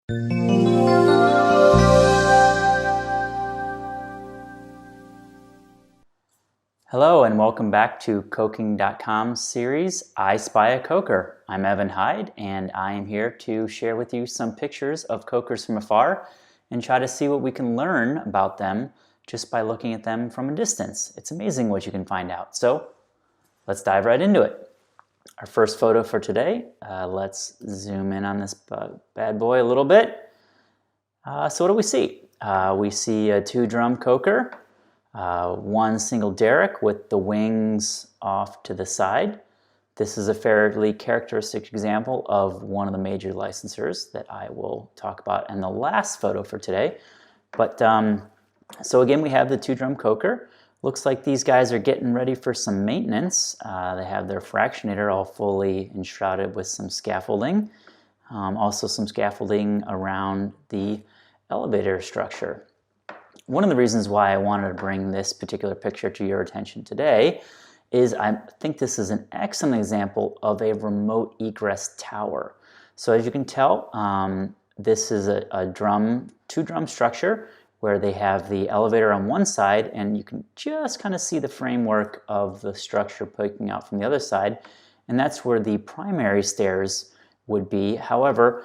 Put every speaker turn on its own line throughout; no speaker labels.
Hello and welcome back to Coking.com's series, I Spy a Coker. I'm Evan Hyde and I am here to share with you some pictures of cokers from afar and try to see what we can learn about them just by looking at them from a distance. It's amazing what you can find out. So let's dive right into it. Our first photo for today, let's zoom in on this bad boy a little bit. So what do we see? We see a 2-drum coker. One single derrick with the wings off to the side. This is a fairly characteristic example of one of the major licensors that I will talk about in the last photo for today. But so again, we have the 2-drum coker. Looks like these guys are getting ready for some maintenance. They have their fractionator all fully enshrouded with some scaffolding. Also some scaffolding around the elevator structure. One of the reasons why I wanted to bring this particular picture to your attention today is I think this is an excellent example of a remote egress tower. So as you can tell, this is a 2-drum structure where they have the elevator on one side and you can just kind of see the framework of the structure poking out from the other side, and that's where the primary stairs would be. However,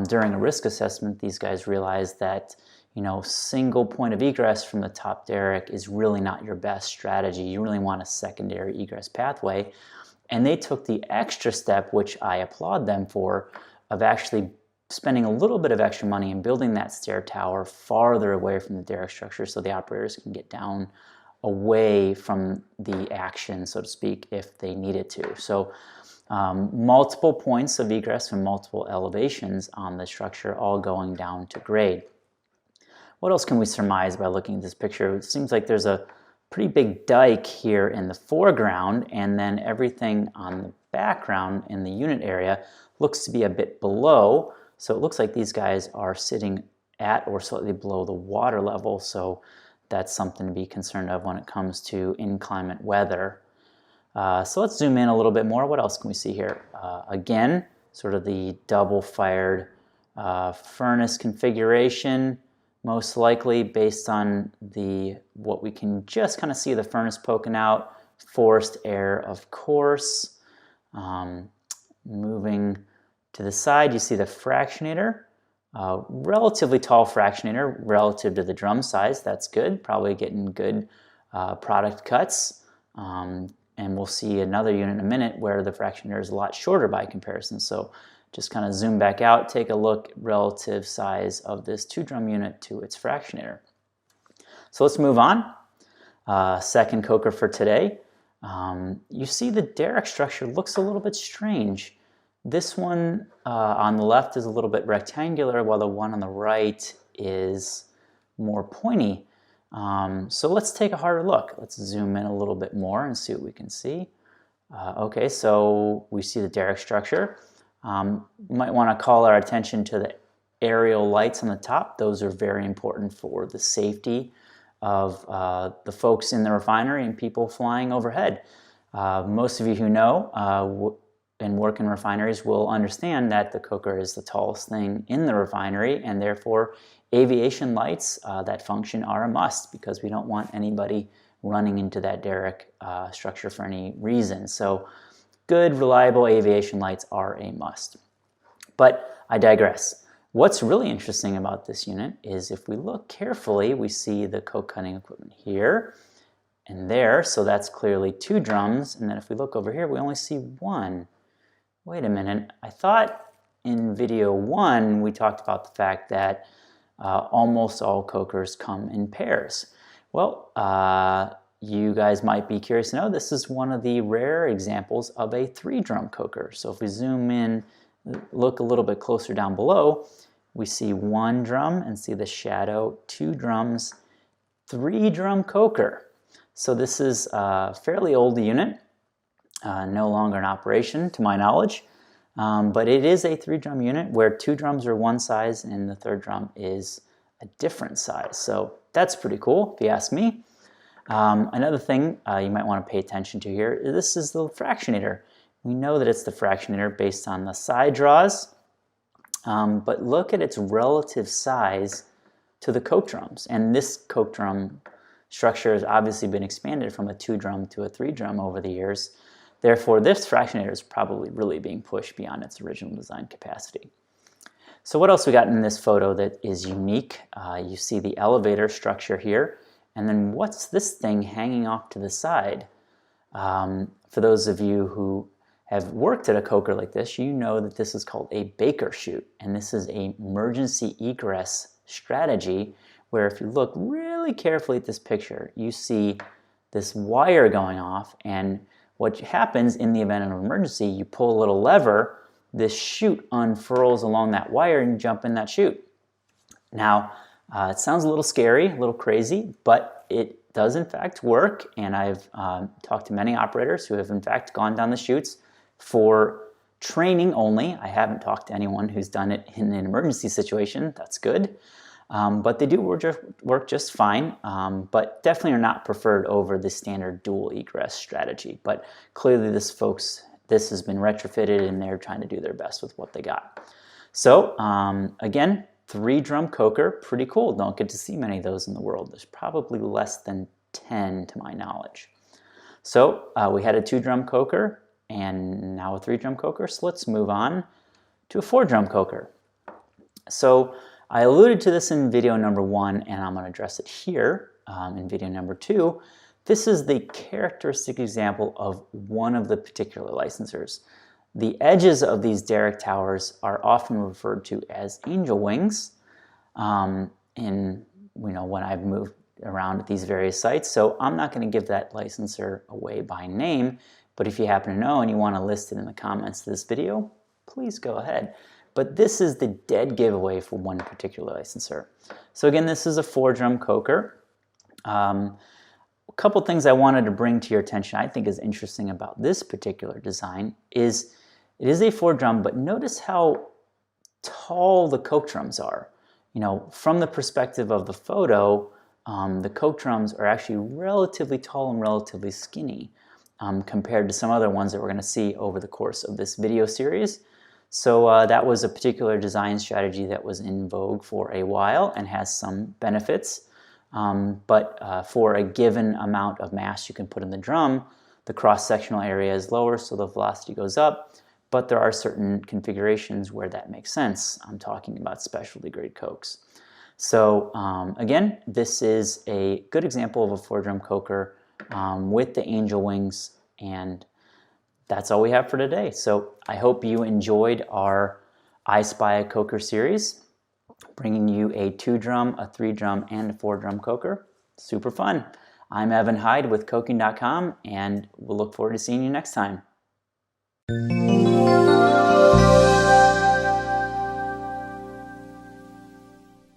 during a risk assessment, these guys realized that single point of egress from the top derrick is really not your best strategy. You really want a secondary egress pathway. And they took the extra step, which I applaud them for, of actually spending a little bit of extra money and building that stair tower farther away from the derrick structure so the operators can get down away from the action, so to speak, if they needed to. So multiple points of egress from multiple elevations on the structure, all going down to grade. What else can we surmise by looking at this picture? It seems like there's a pretty big dike here in the foreground, and then everything on the background in the unit area looks to be a bit below. So it looks like these guys are sitting at or slightly below the water level. So that's something to be concerned of when it comes to inclement weather. So let's zoom in a little bit more. What else can we see here? Again, sort of the double-fired furnace configuration. Most likely based on what we can just kind of see the furnace poking out, forced air, of course. Moving to the side, you see the fractionator. Relatively tall fractionator relative to the drum size. That's good, probably getting good product cuts. And we'll see another unit in a minute where the fractionator is a lot shorter by comparison. So just kind of zoom back out, take a look at relative size of this 2-drum unit to its fractionator. So let's move on. Second coker for today. You see the derrick structure looks a little bit strange. This one on the left is a little bit rectangular, while the one on the right is more pointy. So let's take a harder look. Let's zoom in a little bit more and see what we can see. Okay, so we see the derrick structure. We might want to call our attention to the aerial lights on the top. Those are very important for the safety of the folks in the refinery and people flying overhead. Most of you who know and work in refineries will understand that the coker is the tallest thing in the refinery, and therefore aviation lights that function are a must because we don't want anybody running into that derrick structure for any reason. So good, reliable aviation lights are a must. But I digress. What's really interesting about this unit is if we look carefully, we see the coke cutting equipment here and there. So that's clearly 2 drums. And then if we look over here, we only see 1. Wait a minute. I thought in video 1, we talked about the fact that almost all cokers come in pairs. Well, you guys might be curious to know this is one of the rare examples of a 3-drum coker. So if we zoom in, look a little bit closer down below, we see 1 drum and see the shadow, 2 drums, 3-drum coker. So this is a fairly old unit, no longer in operation to my knowledge, but it is a 3-drum unit where 2 drums are one size and the 3rd drum is a different size. So that's pretty cool if you ask me. Another thing you might want to pay attention to here, this is the fractionator. We know that it's the fractionator based on the side draws but look at its relative size to the coke drums. And this coke drum structure has obviously been expanded from a 2-drum to a 3-drum over the years. Therefore, this fractionator is probably really being pushed beyond its original design capacity. So what else we got in this photo that is unique? You see the elevator structure here, and then what's this thing hanging off to the side? For those of you who have worked at a coker like this, you know that this is called a Baker chute, and this is an emergency egress strategy where if you look really carefully at this picture, you see this wire going off, and what happens in the event of an emergency, you pull a little lever, this chute unfurls along that wire and you jump in that chute. Now, it sounds a little scary, a little crazy, but it does in fact work, and I've talked to many operators who have in fact gone down the chutes for training only. I haven't talked to anyone who's done it in an emergency situation. That's good. But they do work just fine, but definitely are not preferred over the standard dual egress strategy. But clearly this has been retrofitted and they're trying to do their best with what they got. So again, 3-drum coker, pretty cool. Don't get to see many of those in the world. There's probably less than 10 to my knowledge. So we had a 2-drum coker and now a 3-drum coker. So let's move on to a 4-drum coker. So I alluded to this in video number 1, and I'm going to address it here in video number 2. This is the characteristic example of one of the particular licensors. The edges of these derrick towers are often referred to as angel wings when I've moved around at these various sites. So I'm not going to give that licensor away by name, but if you happen to know and you want to list it in the comments of this video, please go ahead. But this is the dead giveaway for one particular licensor. So again, this is a 4-drum coker. A couple things I wanted to bring to your attention I think is interesting about this particular design is it is a 4-drum, but notice how tall the coke drums are. From the perspective of the photo, the coke drums are actually relatively tall and relatively skinny compared to some other ones that we're going to see over the course of this video series. So that was a particular design strategy that was in vogue for a while and has some benefits. But for a given amount of mass you can put in the drum, the cross-sectional area is lower, so the velocity goes up. But there are certain configurations where that makes sense. I'm talking about specialty grade cokes. So again, this is a good example of a 4-drum coker with the angel wings, and that's all we have for today. So I hope you enjoyed our I Spy a Coker series, bringing you a 2-drum, a 3-drum, and a 4-drum coker. Super fun. I'm Evan Hyde with Coking.com, and we'll look forward to seeing you next time.